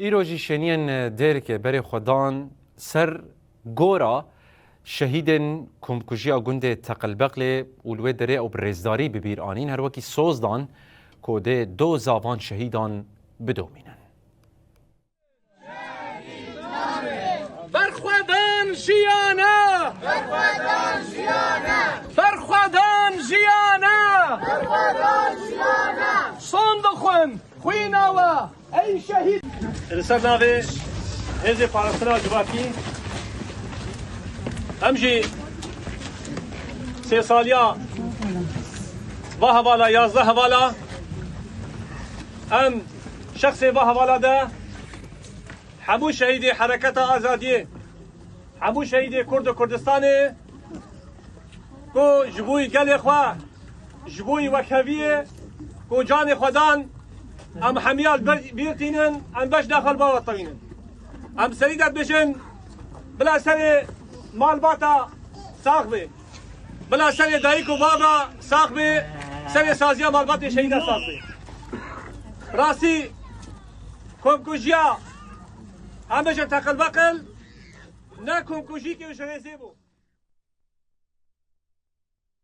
ایروژی شنین درک بر خودان سر گورا شهیدن کمکوژیا گنده تقلبقل اولوه دره او برزداری ببیر آنین هر وکی سوزدان کده دو زاوان شهیدان بدومینن. برخوادان جیانا برخوادان جیانا برخوادان جیانا برخوادان جیانا صندوقن خویناوا ای شهید رسال ناوی هزی پارستنا جواکی همجی 3 سالیا و حوالا 11 حوالا ام شخص و حوالا ده همو شهید حرکت آزادی همو شهید کرد و کردستان کو جبوی گل خواه جبوی وکویه کو جان خودان ام حمیال بیرتینن ام بش داخل باوت طوینن ام سریدت بشن بلا سر مال باتا ساق بی بلا سر دایک و بابا ساق بی سر سازیا مال باتا شهیده ساق بی راسی کمکوژیا همه جا تقل بقل نه کمکوژی که شغیزی بو